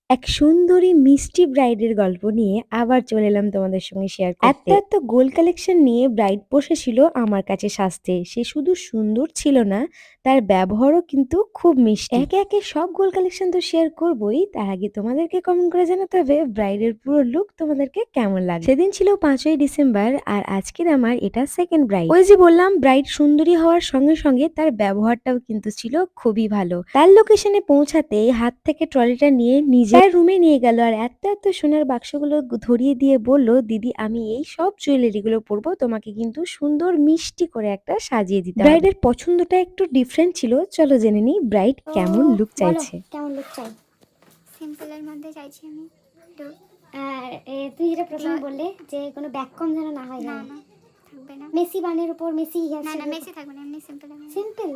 এক সুন্দরী মিষ্টি ব্রাইডের গল্প নিয়ে আবার চলে এলাম তোমাদের সঙ্গে শেয়ার করতে। এত গোল্ড কালেকশন নিয়ে ব্রাইড বসেছিল আমার কাছে সাজতে। সে শুধু সুন্দর ছিল না, তার ব্যবহারও কিন্তু খুব মিষ্টি। একে একে সব গোল্ড কালেকশন তো শেয়ার করবোই, তার আগে তোমাদেরকে কমেন্ট করে জানাতে হবে ব্রাইডের পুরো লুক তোমাদেরকে কেমন লাগে। সেদিন ছিল 5ই ডিসেম্বর আর আজকের আমার এটা সেকেন্ড ব্রাইড। ওই যে বললাম ব্রাইড সুন্দরী হওয়ার সঙ্গে সঙ্গে তার ব্যবহারটাও কিন্তু ছিল খুবই ভালো। তার লোকেশনে পৌঁছাতে হাত থেকে ট্রলিটা নিয়ে নিজের রুমে নিয়ে গেল আর এত এত সোনার বাক্সগুলো ধরিয়ে দিয়ে বলল, দিদি আমি এই সব জুয়েলারি গুলো পরবো, তোমাকে কিন্তু সুন্দর মিষ্টি করে একটা সাজিয়ে দিতে হবে। ব্রাইডের পছন্দটা একটু ডিফারেন্ট ছিল, চলো জেনে নিই ব্রাইড তো কেমন লুক বলো চাইছে। কেমন লুক চাই? সিম্পলের মধ্যে চাইছি আমি একটু। আর তুই যেটা প্রথমে বললে যে কোনো ব্যাক কম যেন না হয়, না যেন না থাকবে না, মেসি বানের উপর মেসি না না মেসি থাকবে না, এমনি সিম্পল সিম্পল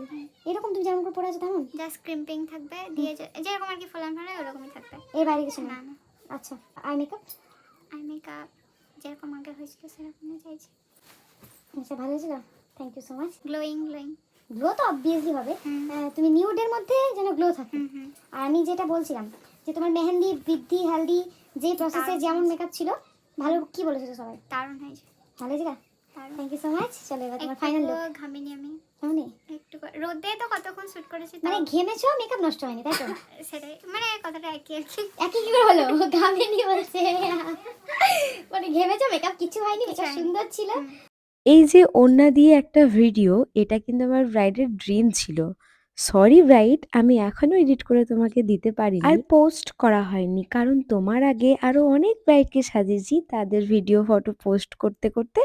এরকম তুমি যেমন করে পরে আছো তেমন। জাস্ট ক্রিম্পিং থাকবে দিয়ে যেরকম আর কি ফোলান ফেলে ওরকমই থাকবে। এর বাইরে কিছু না না? না আচ্ছা, আই মেকআপ? আই মেকআপ যেরকম আগে হয়েছিল সেরকমই চাইছি। আচ্ছা, ভালো হয়েছিল, thank you so much. Glowing glowing glow তো অবভিয়াসলি হবে। হুম। তুমি নিউডের মধ্যে যেন গ্লো থাকে। হুম হুম আর আমি যেটা বলছিলাম যে তোমার মেহেন্দি বৃদ্ধি হালদি যে প্রসেসে দারুণ যেমন হয়েছে। মেকআপ ছিল, ভালো কি বলেছিল সবাই? দারুণ হয়েছে ভালো হয়েছিল, দারুণ। Thank you so much. চলো এবার তোমার ফাইনাল লুক। একটু ঘামিনি আমি, তাহলে একটু রোদে তো কতক্ষণ শুট করেছি, মানে তাও ঘেমেছো, মেকআপ নষ্ট হয়নি তাই তো? সেটাই মানে কথাটা একই আর কি। একই কি করে হলো? ঘামেনি বলছে, মানে ঘেমেছো, মেকআপ কিছু হয়নি, কিছু মেকআপ হয়নি। সুন্দর ছিল। হুম। এই যে ওড়না দিয়ে একটা ভিডিও, এটা কিন্তু আমার ব্রাইডের ড্রিম ছিল। সরি ব্রাইড, আমি এখনো এডিট করে তোমাকে দিতে পারিনি আর পোস্ট করা হয়নি, কারণ তোমার আগে আরো অনেক ব্রাইডকে সাজিয়েছি, তাদের ভিডিও ফটো পোস্ট করতে করতে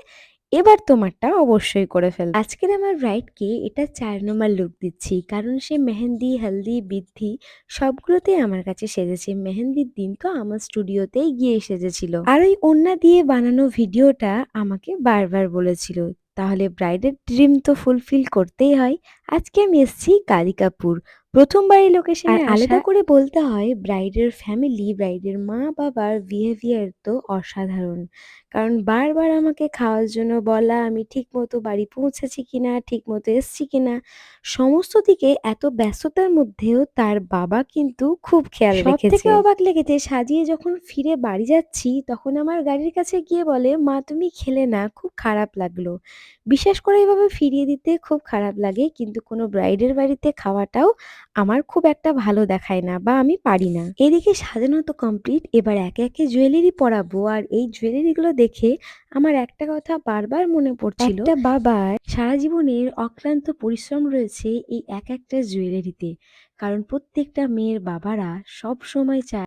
এবার তোমারটা অবশ্যই করে ফেলবো। আজকের আমার ব্রাইডকে এটা 4 নম্বর লুক দিচ্ছি, কারণ সে মেহেন্দি হলদি বৃদ্ধি সবগুলোতেই আমার কাছে সেজেছে। মেহেন্দির দিন তো আমার স্টুডিওতেই গিয়ে সেজেছিল আর ওই ওড়না দিয়ে বানানো ভিডিওটা আমাকে বারবার বলেছিল। তাহলে ব্রাইডের ড্রিম তো ফুলফিল করতেই হয়। আজকে আমি এসেছি কালিকাপুর, প্রথমবার এই লোকেশনে আলাদা করে বলতে হয় ব্রাইডের ফ্যামিলি, ব্রাইডের মা বাবার বিহেভিয়ার তো অসাধারণ। কারণ বারবার আমাকে খাওয়ার জন্য বলা, আমি ঠিক মতো বাড়ি পৌঁছেছি কিনা, ঠিক মতো এসছি কিনা, সমস্ত দিকে এত ব্যস্ততার মধ্যেও তার বাবা কিন্তু খুব খেয়াল রেখেছে। সবথেকে অবাক লেগেছে সাজিয়ে যখন ফিরে বাড়ি যাচ্ছি, তখন আমার গাড়ির কাছে গিয়ে বলে, মা তুমি খেলে না, খুব খারাপ লাগলো। বিশ্বাস করে এভাবে ফিরিয়ে দিতে খুব খারাপ লাগে, কিন্তু কোনো ব্রাইডের বাড়িতে খাওয়াটাও আমার খুব একটা ভালো দেখায় না বা আমি পারি না। এদিকে সাজানো তো কমপ্লিট, এবার একে একে জুয়েলারি পরাবো। আর এই জুয়েলারি গুলো দেখে আমার একটা কথা বারবার মনে পড়ছিল, একটা বাবার সারা জীবনের অক্লান্ত পরিশ্রম রয়েছে এই এক একটা জুয়েলারিতে। কারণ প্রত্যেকটা মেয়ের বাবারা সব সময় চায়